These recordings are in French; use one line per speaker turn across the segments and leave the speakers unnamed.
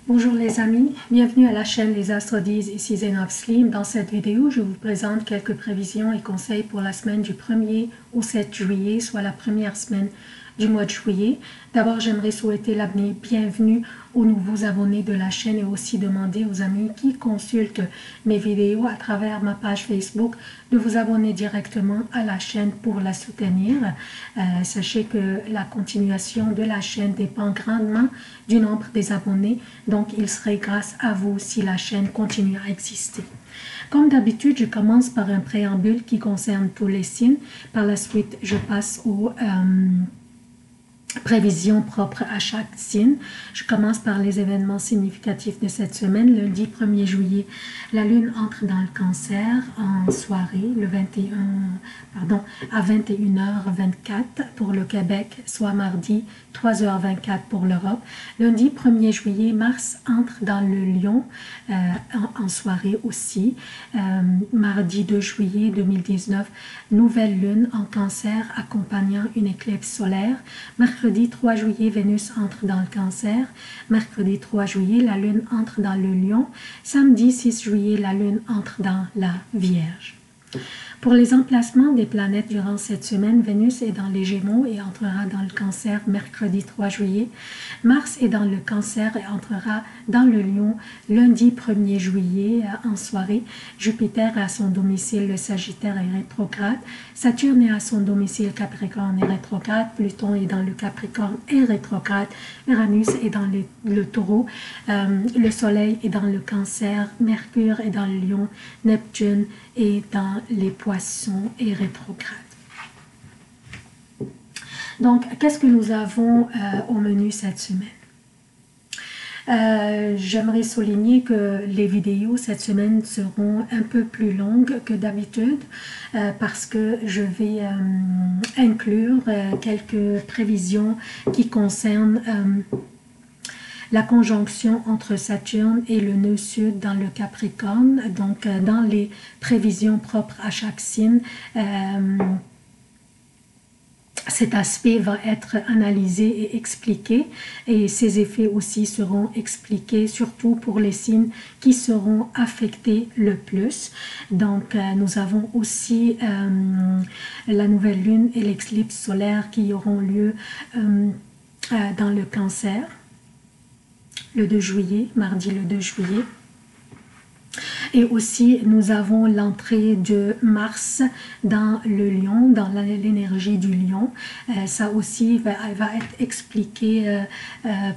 Bonjour les amis, bienvenue à la chaîne Les Astres disent, ici Zénab Slim. Dans cette vidéo, je vous présente quelques prévisions et conseils pour la semaine du 1er au 7 juillet, soit la première semaine du mois de juillet. D'abord, j'aimerais souhaiter la bienvenue aux nouveaux abonnés de la chaîne et aussi demander aux amis qui consultent mes vidéos à travers ma page Facebook de vous abonner directement à la chaîne pour la soutenir. Sachez que la continuation de la chaîne dépend grandement du nombre des abonnés, donc il serait grâce à vous si la chaîne continue à exister. Comme d'habitude, je commence par un préambule qui concerne tous les signes. Par la suite, je passe aux prévisions propres à chaque signe. Je commence par les événements significatifs de cette semaine. Lundi 1er juillet, la lune entre dans le cancer en soirée, à 21h24 pour le Québec, soit mardi 3h24 pour l'Europe. Lundi 1er juillet, Mars entre dans le Lion en soirée aussi. Mardi 2 juillet 2019, nouvelle lune en cancer accompagnant une éclipse solaire. Mercredi 3 juillet, Vénus entre dans le cancer. Mercredi 3 juillet, la lune entre dans le Lion. Samedi 6 juillet, la lune entre dans la Vierge. Pour les emplacements des planètes durant cette semaine, Vénus est dans les Gémeaux et entrera dans le Cancer mercredi 3 juillet. Mars est dans le Cancer et entrera dans le Lion lundi 1er juillet en soirée. Jupiter est à son domicile, le Sagittaire est rétrograde. Saturne est à son domicile, Capricorne est rétrograde. Pluton est dans le Capricorne et rétrograde. Uranus est dans le Taureau. Le Soleil est dans le Cancer. Mercure est dans le Lion. Neptune est dans les Poissons et rétrograde. Donc, qu'est-ce que nous avons au menu cette semaine? J'aimerais souligner que les vidéos cette semaine seront un peu plus longues que d'habitude parce que je vais inclure quelques prévisions qui concernent la conjonction entre Saturne et le nœud sud dans le Capricorne. Donc, dans les prévisions propres à chaque signe, cet aspect va être analysé et expliqué, et ces effets aussi seront expliqués, surtout pour les signes qui seront affectés le plus. Donc, nous avons aussi la nouvelle lune et l'éclipse solaire qui auront lieu dans le Cancer, le 2 juillet, mardi le 2 juillet. Et aussi, nous avons l'entrée de Mars dans le Lion, dans l'énergie du Lion. Ça aussi va être expliqué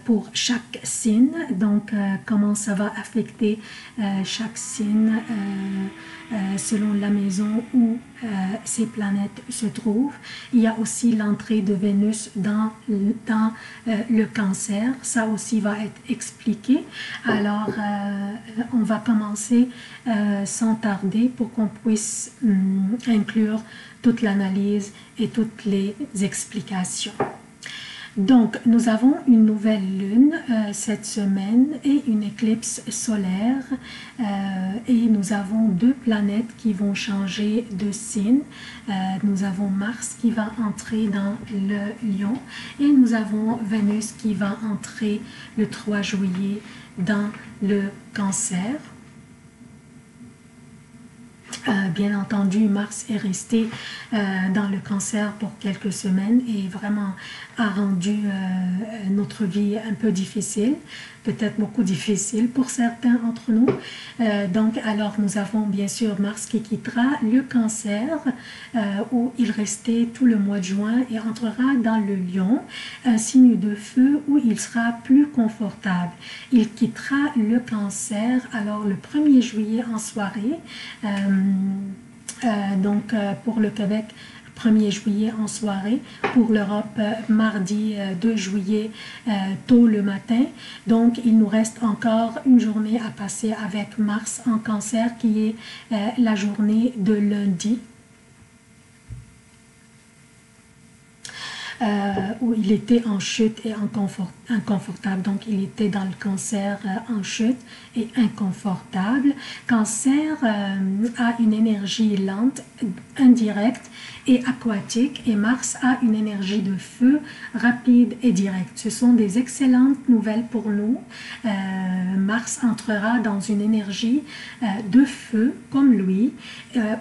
pour chaque signe. Donc, comment ça va affecter chaque signe selon la maison où ces planètes se trouvent. Il y a aussi l'entrée de Vénus dans le Cancer. Ça aussi va être expliqué. Alors, on va commencer sans tarder pour qu'on puisse inclure toute l'analyse et toutes les explications. Donc, nous avons une nouvelle lune cette semaine et une éclipse solaire et nous avons deux planètes qui vont changer de signe. Nous avons Mars qui va entrer dans le Lion et nous avons Vénus qui va entrer le 3 juillet dans le Cancer. Bien entendu, Mars est resté dans le Cancer pour quelques semaines et vraiment a rendu notre vie un peu difficile, peut-être beaucoup difficile pour certains d'entre nous. Donc, alors nous avons bien sûr Mars qui quittera le Cancer où il restait tout le mois de juin et entrera dans le Lion, un signe de feu où il sera plus confortable. Il quittera le Cancer alors le 1er juillet en soirée. Donc pour le Québec 1er juillet en soirée, pour l'Europe mardi 2 juillet tôt le matin. Donc il nous reste encore une journée à passer avec Mars en Cancer qui est la journée de lundi. Où il était en chute et inconfortable. Donc, il était dans le Cancer en chute et inconfortable. Cancer a une énergie lente, indirecte et aquatique, et Mars a une énergie de feu rapide et directe. Ce sont des excellentes nouvelles pour nous. Mars entrera dans une énergie de feu comme lui,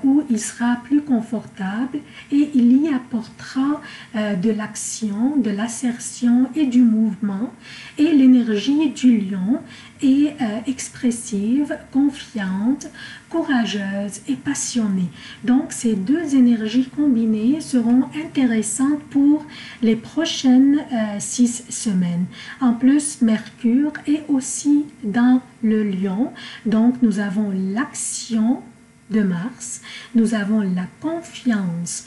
où il sera plus confortable et il y apportera de l'action, de l'assertion et du mouvement. Et l'énergie du lion est expressive, confiante, courageuse et passionnée. Donc ces deux énergies combinées seront intéressantes pour les prochaines 6 semaines. En plus, Mercure est aussi dans le lion, donc nous avons l'action de Mars, nous avons la confiance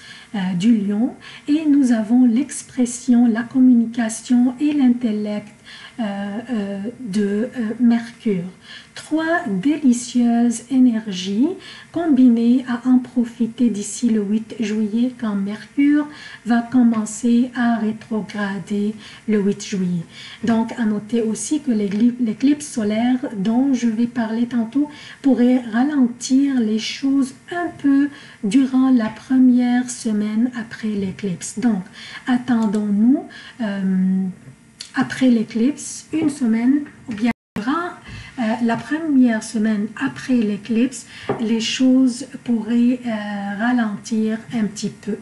du lion et nous avons l'expression, la communication et l'intellect de Mercure. 3 délicieuses énergies combinées à en profiter d'ici le 8 juillet quand Mercure va commencer à rétrograder le 8 juillet. Donc à noter aussi que l'éclipse solaire dont je vais parler tantôt pourrait ralentir les choses un peu durant la première semaine après l'éclipse. Donc attendons-nous après l'éclipse, une semaine, ou bien durant la première semaine après l'éclipse, les choses pourraient ralentir un petit peu.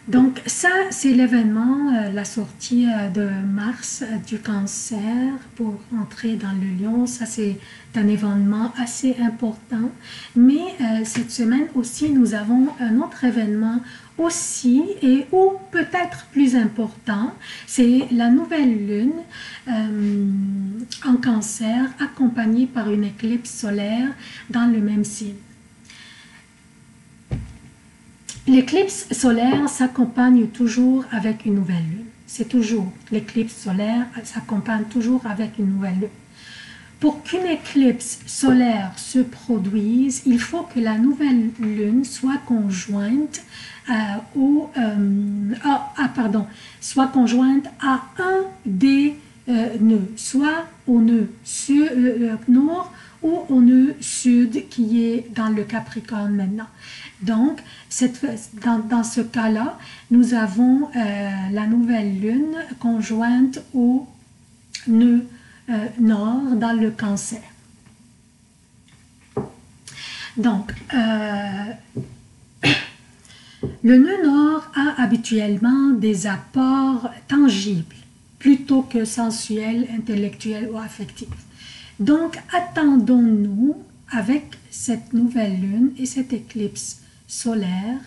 Donc ça, c'est l'événement, la sortie de Mars du Cancer pour entrer dans le Lion. Ça, c'est un événement assez important. Mais cette semaine aussi, nous avons un autre événement aussi et ou peut-être plus important. C'est la nouvelle lune en Cancer accompagnée par une éclipse solaire dans le même signe. L'éclipse solaire s'accompagne toujours avec une nouvelle lune. C'est toujours, l'éclipse solaire s'accompagne toujours avec une nouvelle lune. Pour qu'une éclipse solaire se produise, il faut que la nouvelle lune soit conjointe soit conjointe à un des nœuds, soit au nœud nord ou au nœud sud qui est dans le Capricorne maintenant. Donc, dans ce cas-là, nous avons la nouvelle lune conjointe au nœud nord dans le Cancer. Donc, le nœud nord a habituellement des apports tangibles plutôt que sensuels, intellectuels ou affectifs. Donc, attendons-nous avec cette nouvelle lune et cette éclipse solaire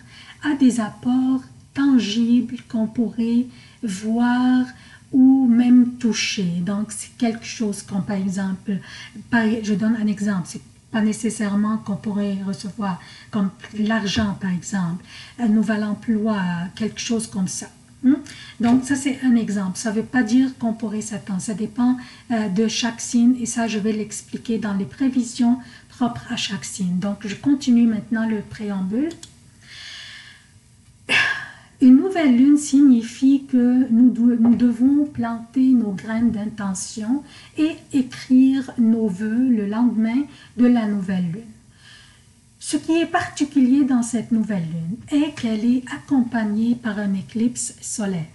à des apports tangibles qu'on pourrait voir ou même toucher. Donc, c'est quelque chose comme par exemple, je donne un exemple, c'est pas nécessairement qu'on pourrait recevoir comme l'argent par exemple, un nouvel emploi, quelque chose comme ça. Donc ça c'est un exemple, ça ne veut pas dire qu'on pourrait s'attendre, ça dépend de chaque signe et ça je vais l'expliquer dans les prévisions propres à chaque signe. Donc je continue maintenant le préambule. Une nouvelle lune signifie que nous devons planter nos graines d'intention et écrire nos vœux le lendemain de la nouvelle lune. Ce qui est particulier dans cette nouvelle lune est qu'elle est accompagnée par une éclipse solaire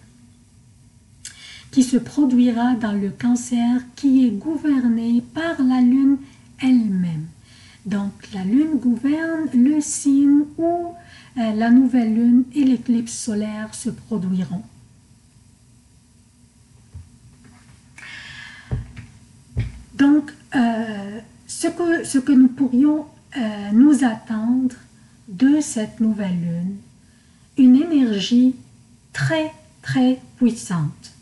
qui se produira dans le Cancer qui est gouverné par la lune elle-même. Donc la lune gouverne le signe où la nouvelle lune et l'éclipse solaire se produiront. Donc, ce que nous pourrions nous attendre de cette nouvelle lune, une énergie très, très puissante.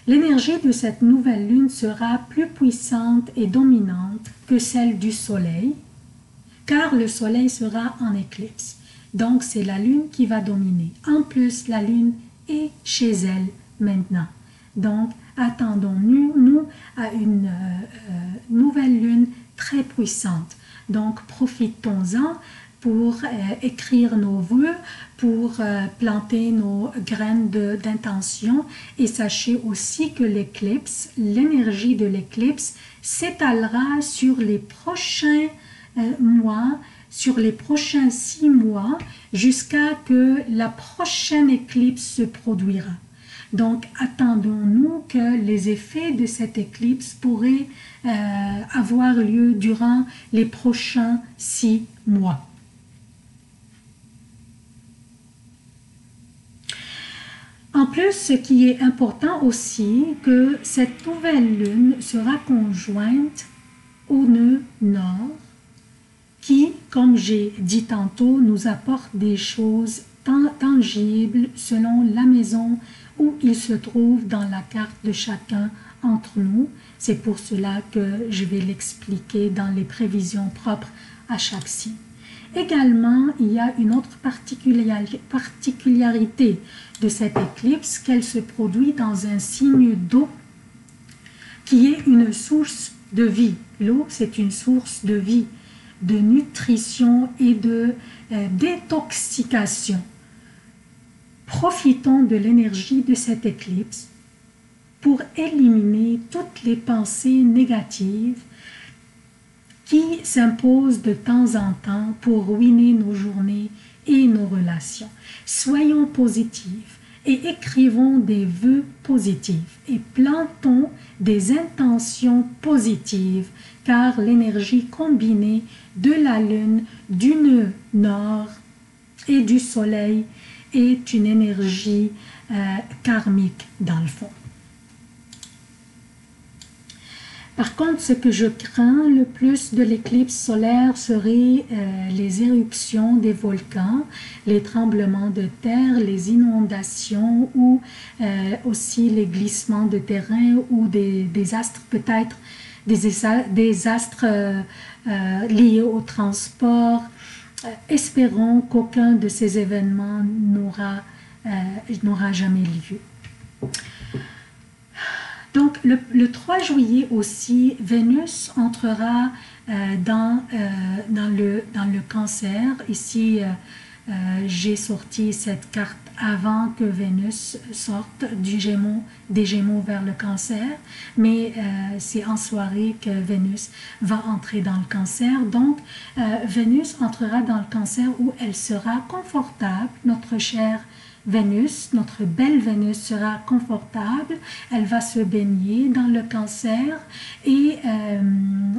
L'énergie de cette nouvelle lune sera plus puissante et dominante que celle du soleil, car le soleil sera en éclipse. Donc, c'est la lune qui va dominer. En plus, la lune est chez elle maintenant. Donc, attendons-nous à une nouvelle lune très puissante. Donc, profitons-en pour écrire nos vœux, pour planter nos graines d'intention. Et sachez aussi que l'éclipse, l'énergie de l'éclipse s'étalera sur les prochains mois sur les prochains 6 mois jusqu'à que la prochaine éclipse se produira. Donc, attendons-nous que les effets de cette éclipse pourraient avoir lieu durant les prochains 6 mois. En plus, ce qui est important aussi, que cette nouvelle lune sera conjointe au nœud nord, qui, comme j'ai dit tantôt, nous apporte des choses tangibles selon la maison où il se trouve dans la carte de chacun entre nous. C'est pour cela que je vais l'expliquer dans les prévisions propres à chaque signe. Également, il y a une autre particularité de cette éclipse, qu'elle se produit dans un signe d'eau qui est une source de vie. L'eau, c'est une source de vie, de nutrition et de détoxication. Profitons de l'énergie de cette éclipse pour éliminer toutes les pensées négatives qui s'imposent de temps en temps pour ruiner nos journées et nos relations. Soyons positifs et écrivons des vœux positifs et plantons des intentions positives, car l'énergie combinée de la lune, du nœud nord et du soleil est une énergie karmique dans le fond. Par contre, ce que je crains le plus de l'éclipse solaire serait les éruptions des volcans, les tremblements de terre, les inondations ou aussi les glissements de terrain ou des astres, peut-être des astres liés au transport. Espérons qu'aucun de ces événements n'aura jamais lieu. Donc, le 3 juillet aussi, Vénus entrera dans le cancer. Ici, j'ai sorti cette carte avant que Vénus sorte des Gémeaux vers le cancer. Mais c'est en soirée que Vénus va entrer dans le cancer. Donc, Vénus entrera dans le cancer où elle sera confortable, notre chère Vénus, notre belle Vénus sera confortable, elle va se baigner dans le cancer et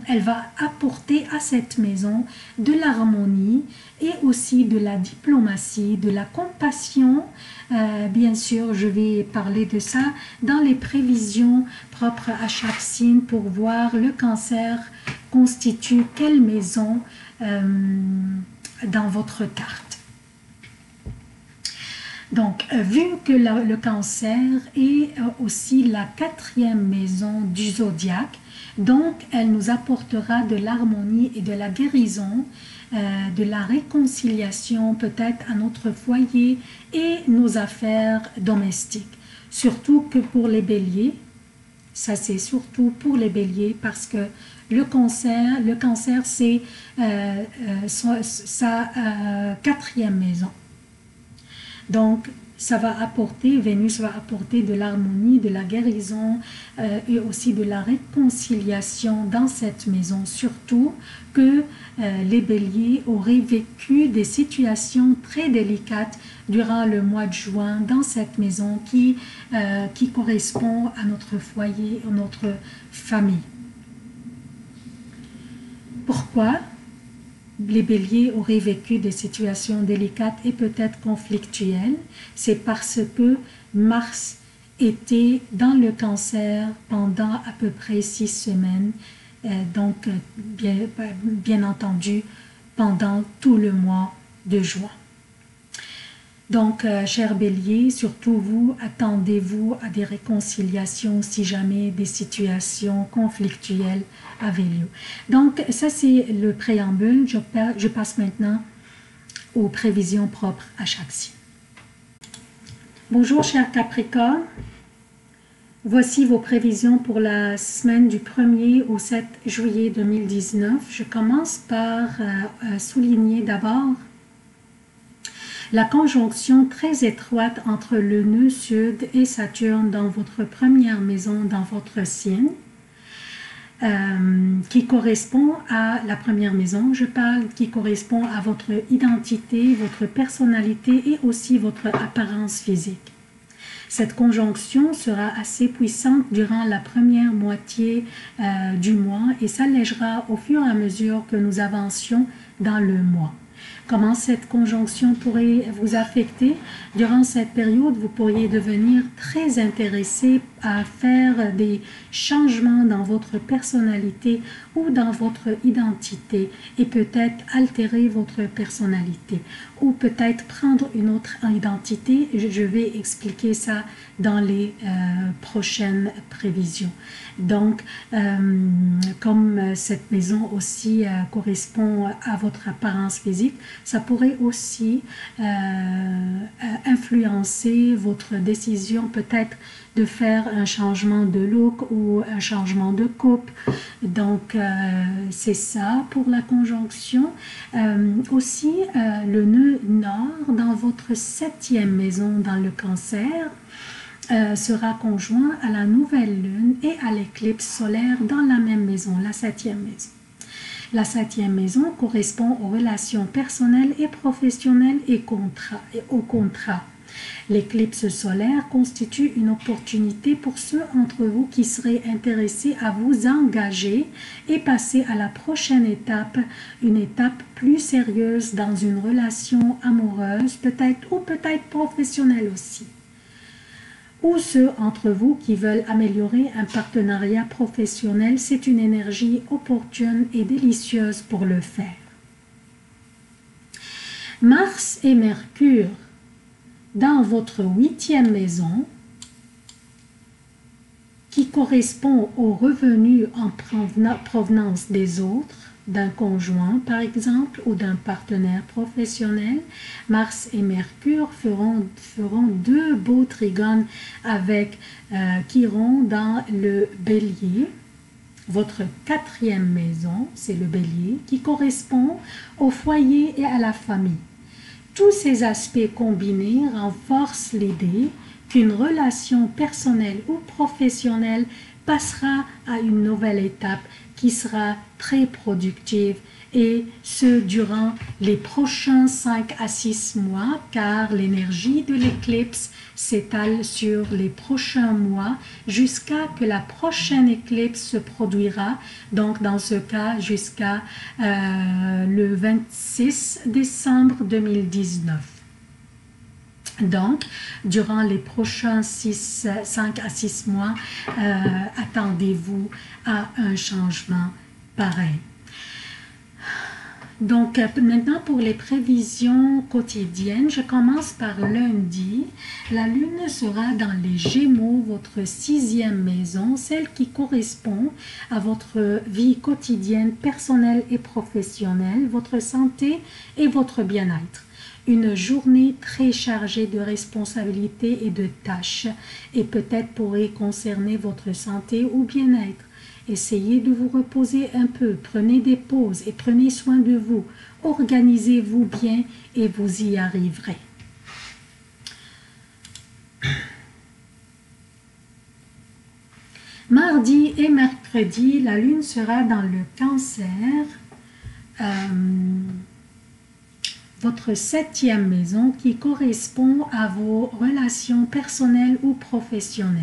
elle va apporter à cette maison de l'harmonie et aussi de la diplomatie, de la compassion. Bien sûr, je vais parler de ça dans les prévisions propres à chaque signe pour voir le cancer constitue quelle maison dans votre carte. Donc, vu que le cancer est aussi la 4e maison du zodiaque, donc elle nous apportera de l'harmonie et de la guérison, de la réconciliation peut-être à notre foyer et nos affaires domestiques. Surtout que pour les béliers, ça c'est surtout pour les béliers parce que le cancer c'est sa 4e maison. Donc, ça va apporter, Vénus va apporter de l'harmonie, de la guérison et aussi de la réconciliation dans cette maison. Surtout que les béliers auraient vécu des situations très délicates durant le mois de juin dans cette maison qui correspond à notre foyer, à notre famille. Pourquoi ? Les béliers auraient vécu des situations délicates et peut-être conflictuelles, c'est parce que Mars était dans le cancer pendant à peu près 6 semaines, donc bien entendu pendant tout le mois de juin. Donc, chers béliers, surtout vous, attendez-vous à des réconciliations si jamais des situations conflictuelles avaient lieu. Donc, ça c'est le préambule. Je passe maintenant aux prévisions propres à chaque signe. Bonjour, chers Capricornes. Voici vos prévisions pour la semaine du 1er au 7 juillet 2019. Je commence par souligner d'abord la conjonction très étroite entre le nœud sud et Saturne dans votre première maison, dans votre signe. qui correspond à la première maison, je parle, qui correspond à votre identité, votre personnalité et aussi votre apparence physique. Cette conjonction sera assez puissante durant la première moitié du mois et s'allégera au fur et à mesure que nous avancions dans le mois. Comment cette conjonction pourrait vous affecter? Durant cette période, vous pourriez devenir très intéressé à faire des changements dans votre personnalité ou dans votre identité et peut-être altérer votre personnalité ou peut-être prendre une autre identité. Je vais expliquer ça dans les prochaines prévisions. Donc, comme cette maison aussi correspond à votre apparence physique, ça pourrait aussi influencer votre décision peut-être de faire un changement de look ou un changement de coupe. Donc, c'est ça pour la conjonction. Aussi, le nœud nord dans votre 7e maison dans le cancer sera conjoint à la nouvelle lune et à l'éclipse solaire dans la même maison, la 7e maison. La 7e maison correspond aux relations personnelles et professionnelles et au contrat. L'éclipse solaire constitue une opportunité pour ceux d'entre vous qui seraient intéressés à vous engager et passer à la prochaine étape, une étape plus sérieuse dans une relation amoureuse, peut-être ou peut-être professionnelle aussi. Ou ceux d'entre vous qui veulent améliorer un partenariat professionnel, c'est une énergie opportune et délicieuse pour le faire. Mars et Mercure dans votre 8e maison, qui correspond aux revenus en provenance des autres, d'un conjoint par exemple ou d'un partenaire professionnel. Mars et Mercure feront deux beaux trigones avec Chiron dans le Bélier. Votre 4e maison, c'est le Bélier, qui correspond au foyer et à la famille. Tous ces aspects combinés renforcent l'idée qu'une relation personnelle ou professionnelle passera à une nouvelle étape qui sera très productive et ce durant les prochains 5 à 6 mois car l'énergie de l'éclipse s'étale sur les prochains mois jusqu'à que la prochaine éclipse se produira, donc dans ce cas jusqu'à le 26 décembre 2019. Donc, durant les prochains 5 à 6 mois, attendez-vous à un changement pareil. Donc, maintenant pour les prévisions quotidiennes, je commence par lundi. La lune sera dans les Gémeaux, votre 6e maison, celle qui correspond à votre vie quotidienne, personnelle et professionnelle, votre santé et votre bien-être. Une journée très chargée de responsabilités et de tâches et peut-être pourrait concerner votre santé ou bien-être. Essayez de vous reposer un peu, prenez des pauses et prenez soin de vous. Organisez-vous bien et vous y arriverez. Mardi et mercredi, la lune sera dans le Cancer. Votre 7e maison qui correspond à vos relations personnelles ou professionnelles.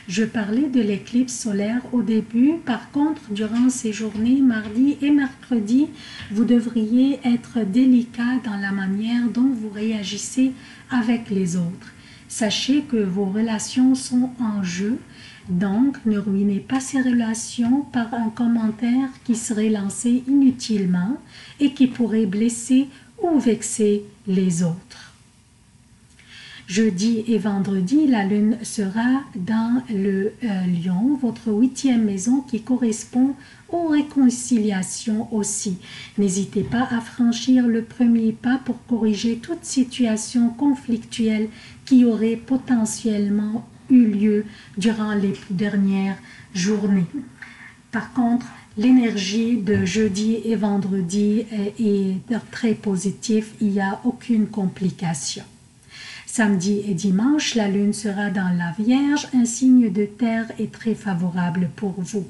Je parlais de l'éclipse solaire au début, par contre, durant ces journées, mardi et mercredi, vous devriez être délicat dans la manière dont vous réagissez avec les autres. Sachez que vos relations sont en jeu, donc ne ruinez pas ces relations par un commentaire qui serait lancé inutilement et qui pourrait blesser ou vexer les autres. Jeudi et vendredi, la lune sera dans le Lion, votre 8e maison qui correspond aux réconciliations aussi. N'hésitez pas à franchir le premier pas pour corriger toute situation conflictuelle qui aurait potentiellement eu lieu durant les dernières journées. Par contre, l'énergie de jeudi et vendredi est très positive, il n'y a aucune complication. Samedi et dimanche, la lune sera dans la Vierge, un signe de terre et très favorable pour vous.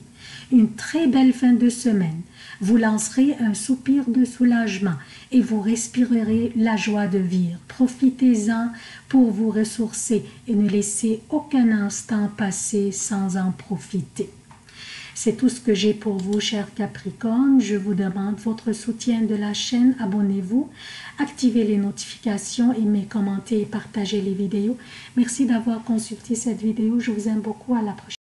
Une très belle fin de semaine. Vous lancerez un soupir de soulagement et vous respirerez la joie de vivre. Profitez-en pour vous ressourcer et ne laissez aucun instant passer sans en profiter. C'est tout ce que j'ai pour vous, chers Capricornes. Je vous demande votre soutien de la chaîne. Abonnez-vous, activez les notifications, aimez, commentez et partagez les vidéos. Merci d'avoir consulté cette vidéo. Je vous aime beaucoup. À la prochaine.